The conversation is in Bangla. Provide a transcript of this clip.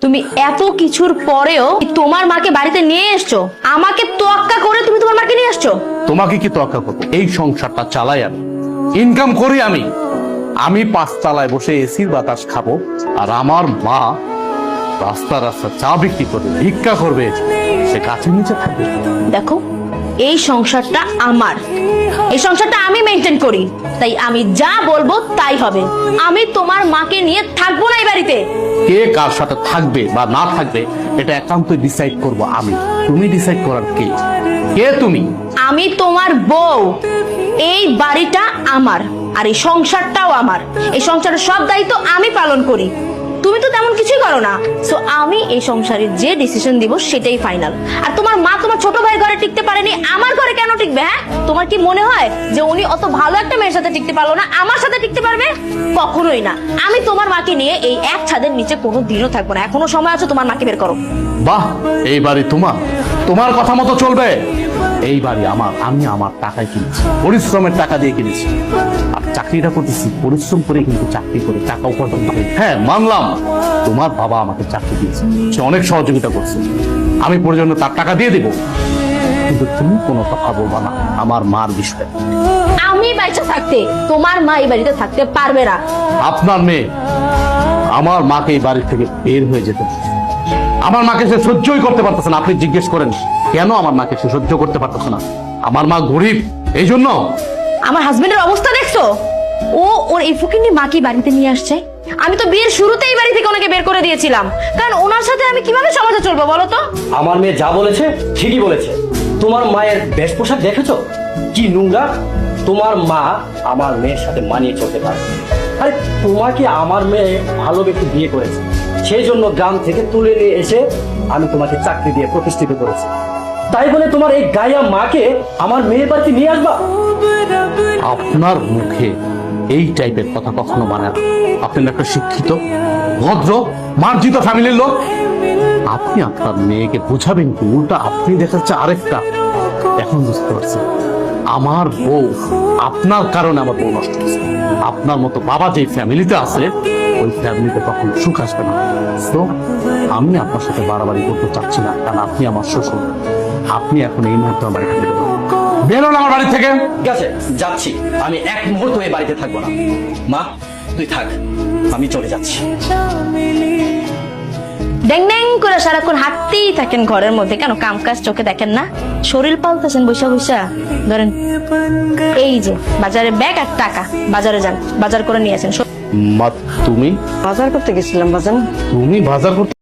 তুমি এত কিছুর পরেও তোমার মাকে বাড়িতে নিয়ে এসছো, আমাকে তোয়াক্কা করে তুমি তোমার মাকে নিয়ে আসছো। তোমাকে কি তোয়াক্কা করবো? এই সংসারটা চালাই আমি, ইনকাম করি আমি। আমি 5 তলায় বসে এসির বাতাস খাবো, আর আমার মা রাস্তা রাস্তা চা বিক্রি করবে, ভিক্ষা করবে, সে গাছের নিচে থাকবে। দেখো, এই সংসারটা আমার, এই সংসারটা আমি মেনটেন করি, তাই আমি যা বলবো তাই হবে। আমি তোমার মাকে নিয়ে থাকবো না এই বাড়িতে। কে কার সাথে থাকবে বা না থাকবে এটা একান্তই ডিসাইড করব আমি। তুমি ডিসাইড করার কে? কে তুমি? আমি তোমার বউ। এই বাড়িটা আমার, আর এই সংসারটাও আমার। এই সংসারের সব দায়িত্ব আমি পালন করি, তুমি তো তেমন কিছুই করো না। সো আমি এই সংসারে যে ডিসিশন দিব সেটাই ফাইনাল। আর তোমার মা তোমার ছোট ভাই ঘরে টিকতে পারেনি, আমার ঘরে কেন টিকবে? হ্যাঁ, তোমার কি মনে হয় যে উনি অত ভালো একটা মেয়ের সাথে টিকতে পারলো না, আমার সাথে টিকতে পারবে? কখনোই না। আমি তোমার মাকে নিয়ে এই এক ছাদের নিচে কোনো দিনও থাকবো না। এখনো সময় আছে, তোমার মাকে বের করো। বাহ, এই বাড়ি তোমার, তোমার কথা মতো চলবে। এই বাড়ি আমার, আমি আমার টাকায় কিনেছি, পরিশ্রমের টাকা দিয়ে কিনেছি। আর চাকরিটা করতেছি পরিশ্রম করে, কিন্তু চাকরি করে টাকা উপার্জন করে। হ্যাঁ, মানলাম তোমার বাবা আমাকে চাকরি দিয়েছে, সে অনেক সহযোগিতা করছে, আমি প্রয়োজনে তার টাকা দিয়ে দেবো। কিন্তু তুমি কোনো কথা বলবা না আমার মার বিষয়ে। আমি বাইচা থাকতে তোমার মা এই বাড়িতে থাকতে পারবে না। আপনার মেয়ে আমার মাকে এই বাড়ি থেকে বের হয়ে যেতে, আমার মাকে সে সহ্যই করতে পারতেছে না। আপনি জিজ্ঞেস করেন কেন আমার মাকে সে সহ্য করতে পারতেছে না? আমার মা গরিব, এই জন্য। আমার হাজবেন্ডের অবস্থা দেখছো? ও ওর এই ফকিন্নি মাকে বাড়িতে নিয়ে আসছে। আমি তো বিয়ের শুরুতেই বাড়ি থেকে ওনাকে বের করে দিয়েছিলাম, কারণ ওনার সাথে আমি কিভাবে সমাজে চলবো বলো তো? আমার মেয়ে যা বলেছে ঠিকই বলেছে। তোমার মায়ের বেশ পোশাক দেখেছো কি নোংরা? তোমার মা আমার মেয়ের সাথে মানিয়ে চলতে পারে। আরে তোমাকে আমার মেয়ে ভালো ব্যক্তি বিয়ে করেছে, সেই জন্য গ্রাম থেকে তুলে নিয়ে এসে আমি তোমাকে চাকরি দিয়ে প্রতিষ্ঠিত করেছি। তাই বলে তোমার এই গায়া মাকে আমার মেয়ের বাড়িতে নিয়ে আসবা? আপনার মুখে এই টাইপের কথা কখনো মানে না। আপনি একটা শিক্ষিত, ভদ্র, মার্জিত ফ্যামিলির লোক। আপনি আপনার মেয়েকে বোঝাবেন কি? উল্টা আপনি দেখাচ্ছে আরেকটা। এখন বুঝতে পারছি আমার বউ, আপনার কারণে আমার বউ নষ্ট হচ্ছে। আপনার মতো বাবা যে ফ্যামিলিতে আছে, ওই ফ্যামিলিতে কখনো সুখ আসবে না। তো আমি আপনার সাথে বাড়াবাড়ি করতে চাচ্ছি না, কারণ আপনি আমার শ্বশুর। আপনি এখন এই মুহূর্তে আমার বাড়ি থেকে বেরোন, আমার বাড়ি থেকে। ঠিক আছে, যাচ্ছি। আমি এক মুহূর্ত এই বাড়িতে থাকবো না। মা তুই থাক, আমি চলে যাচ্ছি। ড্যাং ড্যাং করে সারাক্ষণ হাঁটতেই থাকেন ঘরের মধ্যে, কেন কাম কাজ চোখে দেখেন না? শরীর পাল্টাছেন বৈশা বৈশা। ধরেন এই যে বাজারে ব্যাগ আর টাকা, বাজারে যান, বাজার করে নিয়ে আসেন। মা তুমি বাজার করতে গেছিলাম বাজান। তুমি বাজার করতে